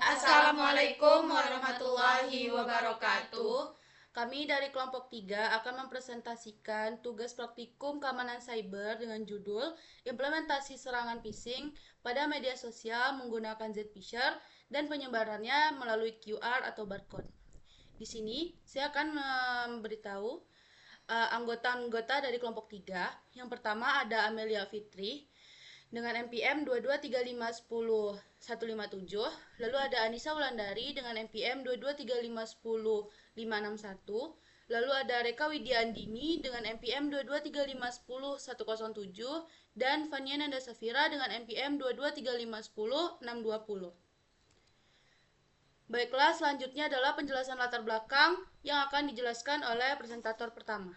Assalamualaikum warahmatullahi wabarakatuh. Kami dari kelompok 3 akan mempresentasikan tugas praktikum keamanan cyber dengan judul Implementasi Serangan Phishing pada Media Sosial menggunakan Zphisher dan penyebarannya melalui QR atau barcode. Di sini saya akan memberitahu anggota-anggota dari kelompok 3. Yang pertama ada Amelia Fitri dengan NPM 223510-157. Lalu ada Anissa Wulandari dengan NPM 223510-561. Lalu ada Reka Widiandini dengan NPM 223510-107 dan Fania Nanda Safira dengan NPM 223510-620. Baiklah, selanjutnya adalah penjelasan latar belakang yang akan dijelaskan oleh presentator pertama.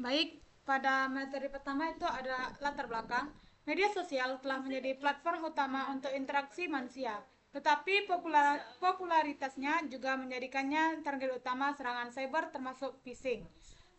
Baik, pada materi pertama itu ada latar belakang. Media sosial telah menjadi platform utama untuk interaksi manusia, tetapi popularitasnya juga menjadikannya target utama serangan cyber termasuk phishing.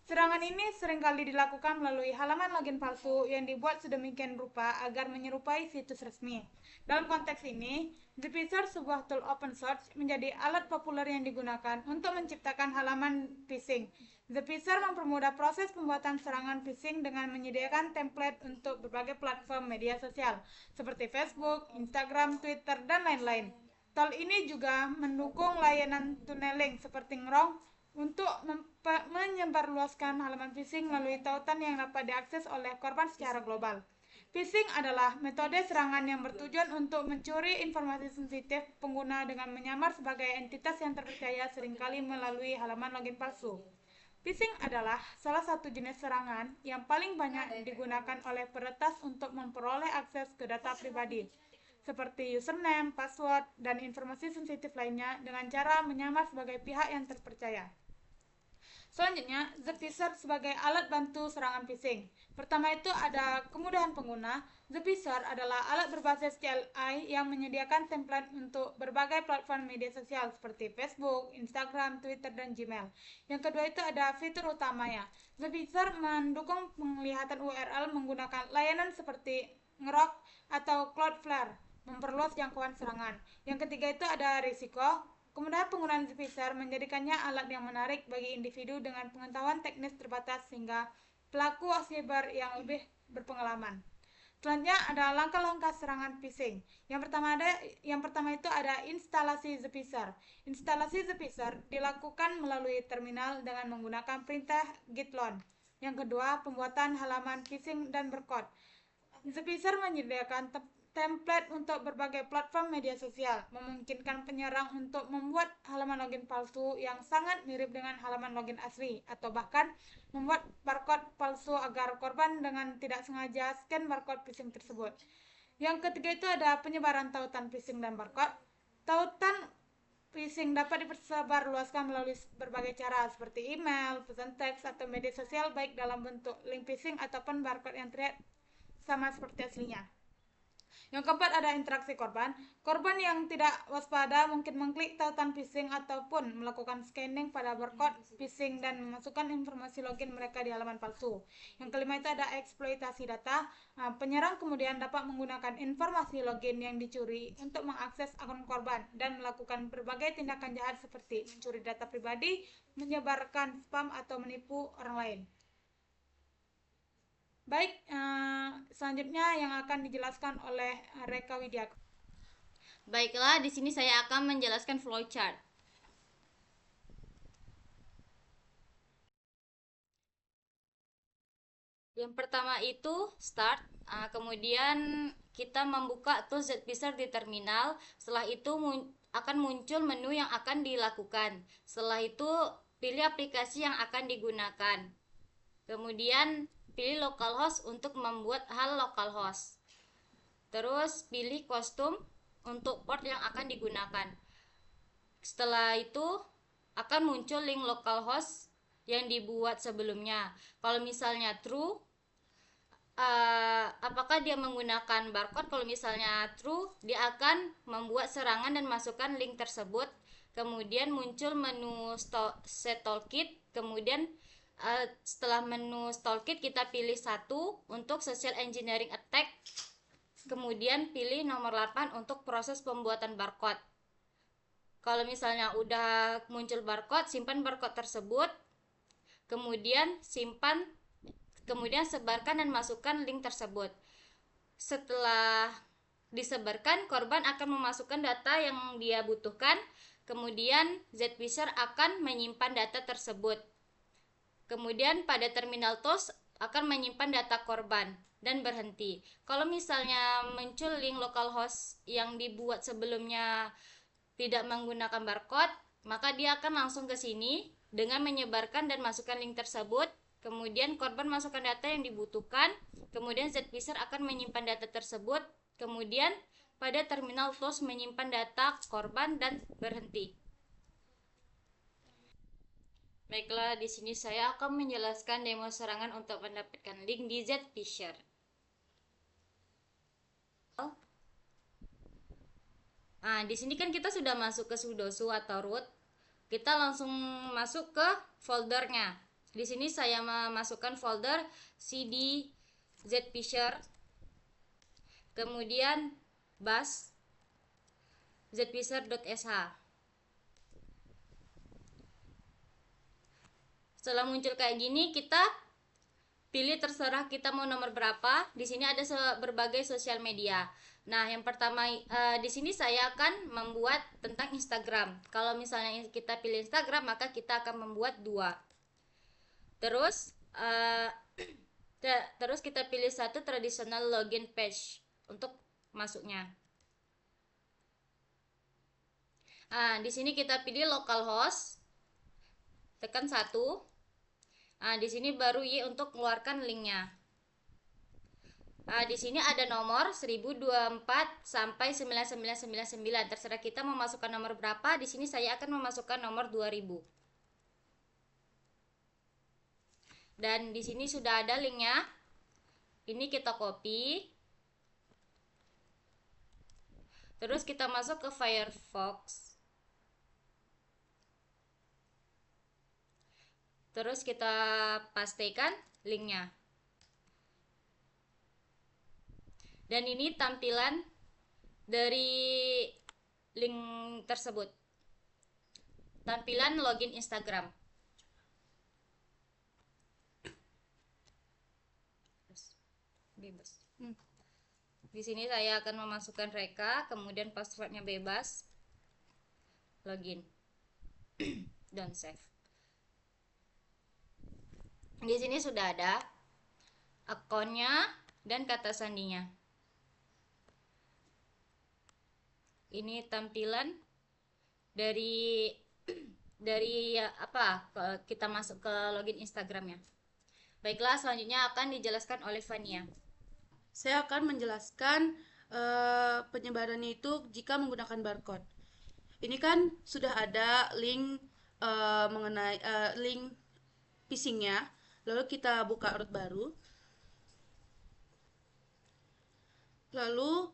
Serangan ini seringkali dilakukan melalui halaman login palsu yang dibuat sedemikian rupa agar menyerupai situs resmi. Dalam konteks ini, Zphisher, sebuah tool open source, menjadi alat populer yang digunakan untuk menciptakan halaman phishing. Zphisher mempermudah proses pembuatan serangan phishing dengan menyediakan template untuk berbagai platform media sosial, seperti Facebook, Instagram, Twitter, dan lain-lain. Tool ini juga mendukung layanan tunneling seperti Ngrong untuk menyebarluaskan halaman phishing melalui tautan yang dapat diakses oleh korban secara global. Phishing adalah metode serangan yang bertujuan untuk mencuri informasi sensitif pengguna dengan menyamar sebagai entitas yang terpercaya, seringkali melalui halaman login palsu. Phishing adalah salah satu jenis serangan yang paling banyak digunakan oleh peretas untuk memperoleh akses ke data pribadi, seperti username, password, dan informasi sensitif lainnya dengan cara menyamar sebagai pihak yang terpercaya. Selanjutnya, Zphisher sebagai alat bantu serangan phishing. Pertama itu ada kemudahan pengguna. Zphisher adalah alat berbasis CLI yang menyediakan template untuk berbagai platform media sosial seperti Facebook, Instagram, Twitter, dan Gmail. Yang kedua itu ada fitur utamanya. Zphisher mendukung penglihatan URL menggunakan layanan seperti Ngrok atau Cloudflare, memperluas jangkauan serangan. Yang ketiga itu ada risiko. Kemudahan penggunaan Zphisher menjadikannya alat yang menarik bagi individu dengan pengetahuan teknis terbatas sehingga pelaku cyber yang lebih berpengalaman. Selanjutnya ada langkah-langkah serangan phishing. Yang pertama itu ada instalasi Zphisher. Instalasi Zphisher dilakukan melalui terminal dengan menggunakan perintah git clone. Yang kedua, pembuatan halaman phishing dan berkode. Zphisher menyediakan template untuk berbagai platform media sosial, memungkinkan penyerang untuk membuat halaman login palsu yang sangat mirip dengan halaman login asli, atau bahkan membuat barcode palsu agar korban dengan tidak sengaja scan barcode phishing tersebut. Yang ketiga itu ada penyebaran tautan phishing dan barcode. Tautan phishing dapat disebarluaskan melalui berbagai cara seperti email, pesan teks, atau media sosial, baik dalam bentuk link phishing ataupun barcode yang terlihat sama seperti aslinya. Yang keempat ada interaksi korban. Korban yang tidak waspada mungkin mengklik tautan phishing ataupun melakukan scanning pada barcode phishing dan memasukkan informasi login mereka di halaman palsu. Yang kelima itu ada eksploitasi data. Penyerang kemudian dapat menggunakan informasi login yang dicuri untuk mengakses akun korban dan melakukan berbagai tindakan jahat seperti mencuri data pribadi, menyebarkan spam, atau menipu orang lain. Baik, selanjutnya yang akan dijelaskan oleh Reka Widya. Baiklah, di sini saya akan menjelaskan flowchart. Yang pertama itu start, kemudian kita membuka tools Zphisher di terminal. Setelah itu akan muncul menu yang akan dilakukan. Setelah itu pilih aplikasi yang akan digunakan. Kemudian pilih localhost untuk membuat hal localhost. Terus pilih kostum untuk port yang akan digunakan. Setelah itu akan muncul link localhost yang dibuat sebelumnya. Kalau misalnya true, apakah dia menggunakan barcode? Kalau misalnya true, dia akan membuat serangan dan masukkan link tersebut. Kemudian muncul menu set toolkit. Kemudian setelah menu toolkit kita pilih satu untuk social engineering attack. kemudian pilih nomor 8 untuk proses pembuatan barcode. Kalau misalnya udah muncul barcode, simpan barcode tersebut, kemudian sebarkan dan masukkan link tersebut. Setelah disebarkan, korban akan memasukkan data yang dia butuhkan, kemudian Zfisher akan menyimpan data tersebut. Kemudian pada terminal TOS akan menyimpan data korban dan berhenti. Kalau misalnya muncul link localhost yang dibuat sebelumnya tidak menggunakan barcode, maka dia akan langsung ke sini dengan menyebarkan dan masukkan link tersebut. Kemudian korban masukkan data yang dibutuhkan, kemudian Zfisher akan menyimpan data tersebut, kemudian pada terminal TOS menyimpan data korban dan berhenti. Baiklah, di sini saya akan menjelaskan demo serangan untuk mendapatkan link di Zfisher. Nah, di sini kan kita sudah masuk ke sudosu atau root. Kita langsung masuk ke foldernya. Di sini saya memasukkan folder cd Zfisher, kemudian bash zfisher.sh. Setelah muncul kayak gini, kita pilih terserah kita mau nomor berapa. Di sini ada berbagai sosial media. Nah, yang pertama di sini saya akan membuat tentang Instagram. Kalau misalnya kita pilih Instagram, maka kita akan membuat 2. Terus kita pilih satu traditional login page untuk masuknya. Nah, di sini kita pilih localhost, tekan 1. Nah, di sini baru Y untuk mengeluarkan linknya. Nah, di sini ada nomor 1024 sampai 9999. Terserah kita mau masukkan nomor berapa. Di sini saya akan memasukkan nomor 2000. Dan di sini sudah ada linknya. Ini kita copy. Terus kita masuk ke Firefox. Terus kita pastekan linknya. Dan ini tampilan dari link tersebut. Tampilan login Instagram. Bebas. Di sini saya akan memasukkan reka, kemudian passwordnya bebas. Login. Dan save. Di sini sudah ada akunnya dan kata sandinya. Ini tampilan dari kita masuk ke login Instagramnya. Baiklah, selanjutnya akan dijelaskan oleh Fania. Saya akan menjelaskan penyebarannya itu jika menggunakan barcode. Ini kan sudah ada link mengenai link phishingnya. Lalu kita buka root baru. Lalu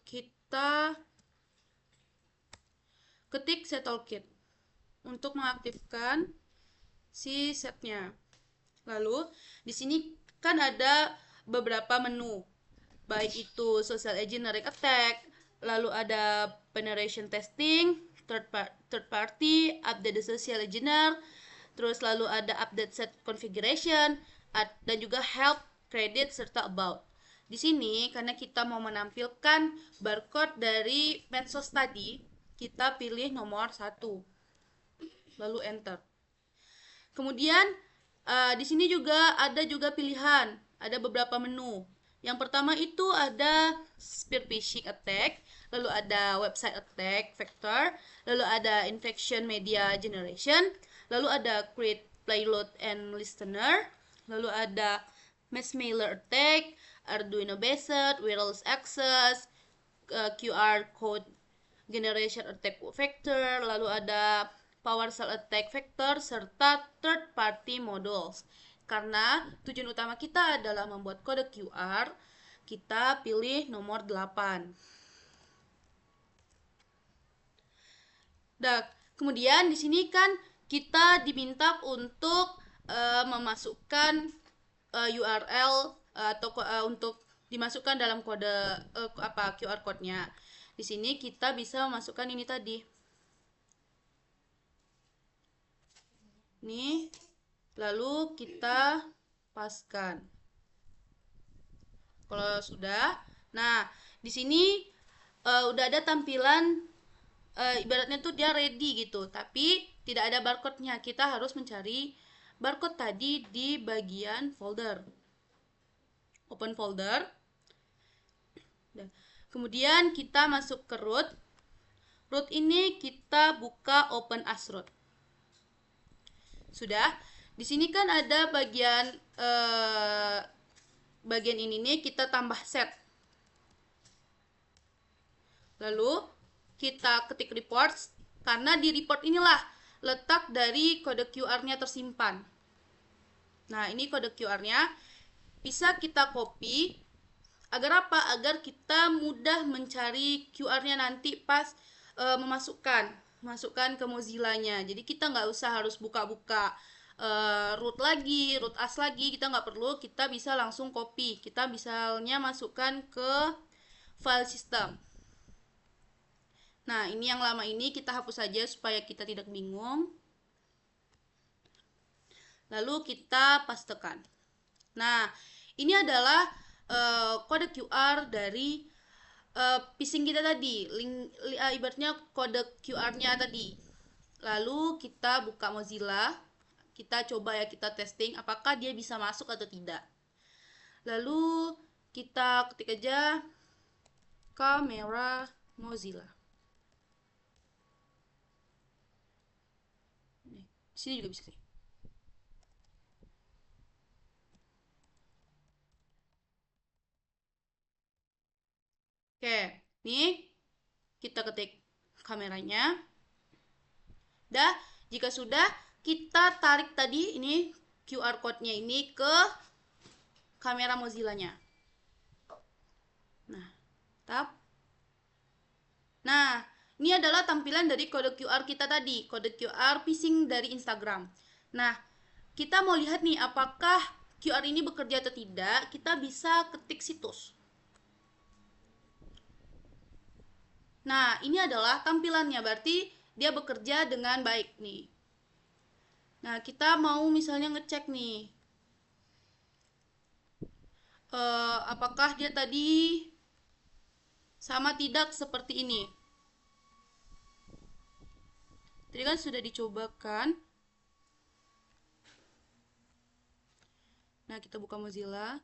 kita ketik settlekit untuk mengaktifkan si setnya. Lalu di sini kan ada beberapa menu, baik itu social engineering attack, lalu ada penetration testing, third party, update the social engineer, terus lalu ada update set configuration, dan juga help, credit, serta about. Di sini karena kita mau menampilkan barcode dari medsos tadi, kita pilih nomor 1. Lalu enter. Kemudian di sini juga ada pilihan, ada beberapa menu. Yang pertama itu ada spear phishing attack, lalu ada website attack vector, lalu ada infection media generation, lalu ada create payload and listener, lalu ada mass mailer attack, Arduino based, wireless access, QR code generation attack vector, lalu ada PowerShell attack vector, serta third party modules. Karena tujuan utama kita adalah membuat kode QR, kita pilih nomor 8. Nah, kemudian di sini kan kita diminta untuk memasukkan URL atau untuk dimasukkan dalam kode QR code-nya. Di sini kita bisa memasukkan ini tadi. Nih, lalu kita paskan. Kalau sudah, nah di sini udah ada tampilan ibaratnya tuh dia ready gitu, tapi tidak ada barcode-nya. Kita harus mencari barcode tadi di bagian folder. Open folder. Kemudian kita masuk ke root. Root ini kita buka open as root. Sudah. Di sini kan ada bagian ini nih, kita tambah set. Lalu kita ketik reports, karena di report inilah letak dari kode QR-nya tersimpan. Nah, ini kode QR-nya bisa kita copy. Agar apa? Agar kita mudah mencari QR-nya nanti pas memasukkan ke Mozilla-nya. Jadi kita nggak usah harus buka-buka root lagi, root as lagi, kita nggak perlu. Kita bisa langsung copy. Kita misalnya masukkan ke file system. Nah, ini yang lama ini kita hapus saja supaya kita tidak bingung. Lalu kita pastekan. Nah, ini adalah kode QR dari phishing kita tadi, ibaratnya kode QR-nya tadi. Lalu kita buka Mozilla, kita coba ya, kita testing apakah dia bisa masuk atau tidak. Lalu kita ketik aja kamera Mozilla. Nih, sini juga bisa sih. Oke, nih kita ketik kameranya. Dah, jika sudah, kita tarik tadi ini QR code-nya ini ke kamera Mozilla-nya. Nah, tap. Nah, ini adalah tampilan dari kode QR kita tadi, kode QR phishing dari Instagram. Nah, kita mau lihat nih apakah QR ini bekerja atau tidak, kita bisa ketik situs. Nah, ini adalah tampilannya, berarti dia bekerja dengan baik nih. Nah, kita mau misalnya ngecek nih, apakah dia tadi sama tidak seperti ini. Tadi kan sudah dicobakan. Nah, kita buka Mozilla.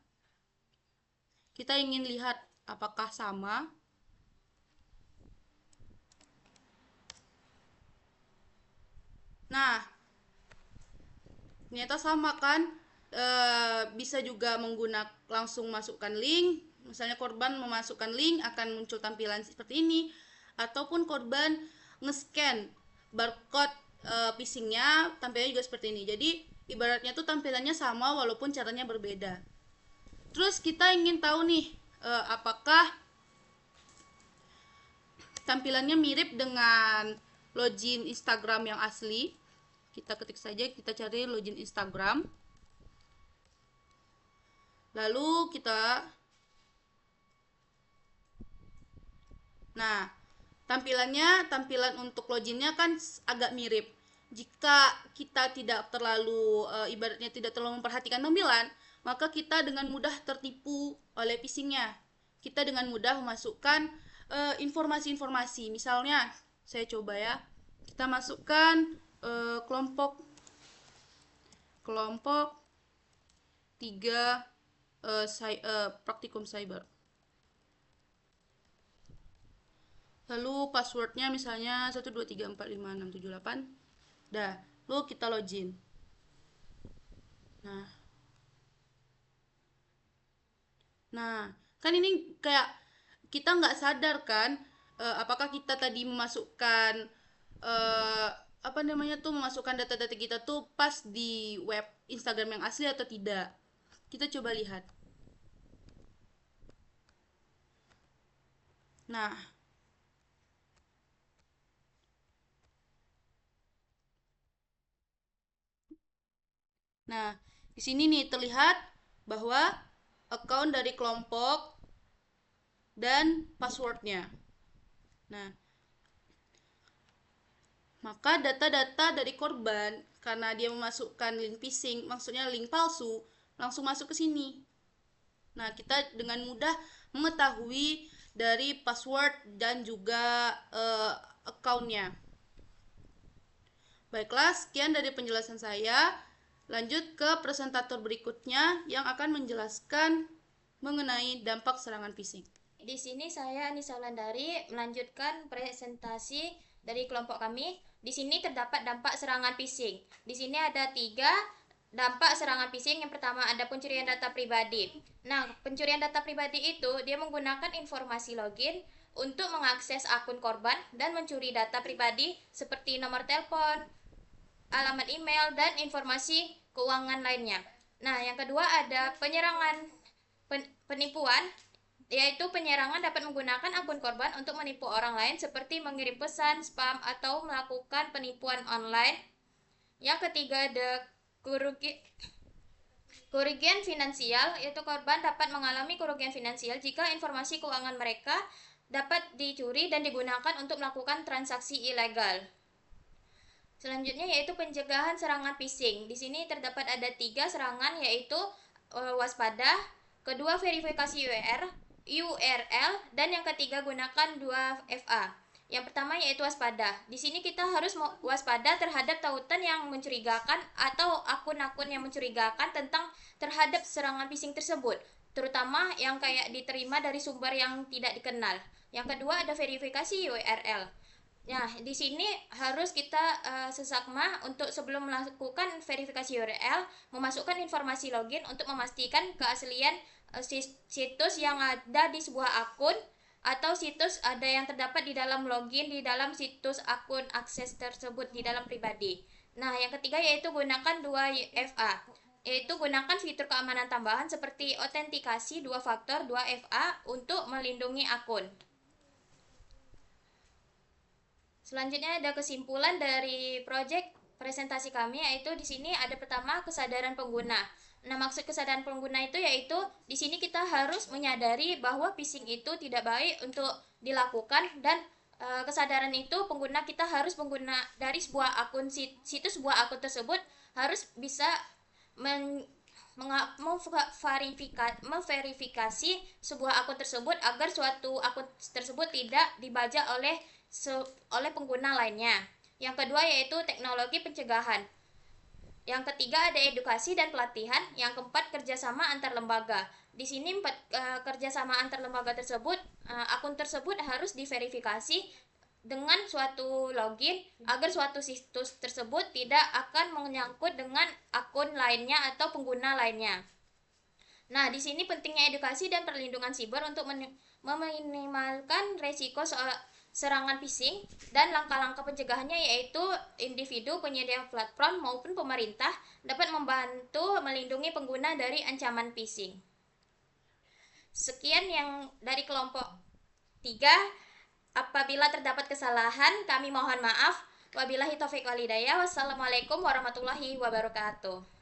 Kita ingin lihat apakah sama. Nah, ternyata sama kan. Bisa juga langsung masukkan link. Misalnya korban memasukkan link, akan muncul tampilan seperti ini. Ataupun korban nge-scan barcode phishingnya, tampilnya juga seperti ini. Jadi ibaratnya tuh tampilannya sama walaupun caranya berbeda. Terus kita ingin tahu nih, apakah tampilannya mirip dengan login Instagram yang asli. Kita ketik saja, kita cari login Instagram. Lalu kita, nah, tampilan untuk loginnya kan agak mirip. Jika kita tidak terlalu ibaratnya tidak terlalu memperhatikan tampilan, maka kita dengan mudah tertipu oleh phishingnya. Kita dengan mudah memasukkan informasi-informasi. Misalnya, saya coba ya, kita masukkan kelompok 3 praktikum cyber. Lalu passwordnya misalnya 123456778. Dah, lalu kita login. Nah, kan ini kayak kita nggak sadar kan, apakah kita tadi memasukkan memasukkan data-data kita tuh pas di web Instagram yang asli atau tidak. Kita coba lihat. Nah, di sini nih terlihat bahwa account dari kelompok dan passwordnya. Nah, maka data-data dari korban karena dia memasukkan link phishing, maksudnya link palsu, langsung masuk ke sini. Nah, kita dengan mudah mengetahui dari password dan juga account-nya. Baiklah, sekian dari penjelasan saya. Lanjut ke presentator berikutnya yang akan menjelaskan mengenai dampak serangan phishing. Di sini saya Anissa Wulandari melanjutkan presentasi dari kelompok kami. Di sini terdapat dampak serangan phishing. Di sini ada 3 dampak serangan phishing. Yang pertama ada pencurian data pribadi. Nah, pencurian data pribadi itu dia menggunakan informasi login untuk mengakses akun korban dan mencuri data pribadi seperti nomor telepon, alamat email, dan informasi keuangan lainnya. Nah, yang kedua ada penyerangan penipuan, yaitu penyerangan dapat menggunakan akun korban untuk menipu orang lain seperti mengirim pesan, spam, atau melakukan penipuan online. Yang ketiga ada kerugian finansial, yaitu korban dapat mengalami kerugian finansial jika informasi keuangan mereka dapat dicuri dan digunakan untuk melakukan transaksi ilegal. Selanjutnya yaitu pencegahan serangan phishing. Di sini terdapat ada 3 serangan, yaitu waspada, kedua verifikasi URL, dan yang ketiga gunakan 2FA. Yang pertama yaitu waspada. Di sini kita harus waspada terhadap tautan yang mencurigakan atau akun-akun yang mencurigakan terhadap serangan phishing tersebut, terutama yang kayak diterima dari sumber yang tidak dikenal. Yang kedua ada verifikasi URL. Nah, di sini harus kita sesakma untuk sebelum melakukan verifikasi URL, memasukkan informasi login untuk memastikan keaslian situs yang ada di sebuah akun atau situs ada yang terdapat di dalam login di dalam situs akun akses tersebut di dalam pribadi. Nah, yang ketiga yaitu gunakan 2FA, yaitu gunakan fitur keamanan tambahan seperti autentikasi 2 faktor 2FA untuk melindungi akun. Selanjutnya ada kesimpulan dari proyek presentasi kami, yaitu di sini ada pertama kesadaran pengguna. Nah, maksud kesadaran pengguna itu yaitu di sini kita harus menyadari bahwa phishing itu tidak baik untuk dilakukan, dan kesadaran itu pengguna kita harus pengguna dari sebuah akun situs sebuah akun tersebut harus bisa memverifikasi sebuah akun tersebut agar suatu akun tersebut tidak dibajak oleh pengguna lainnya. Yang kedua yaitu teknologi pencegahan. Yang ketiga ada edukasi dan pelatihan. Yang keempat kerjasama antar lembaga. Di sini kerjasama antar lembaga tersebut, akun tersebut harus diverifikasi dengan suatu login agar suatu situs tersebut tidak akan menyangkut dengan akun lainnya atau pengguna lainnya. Nah, di sini pentingnya edukasi dan perlindungan siber untuk meminimalkan resiko serangan phishing, dan langkah-langkah pencegahannya yaitu individu, penyedia platform maupun pemerintah dapat membantu melindungi pengguna dari ancaman phishing. Sekian yang dari kelompok 3. Apabila terdapat kesalahan, kami mohon maaf. Wabillahi taufiq wal hidayah. Wassalamualaikum warahmatullahi wabarakatuh.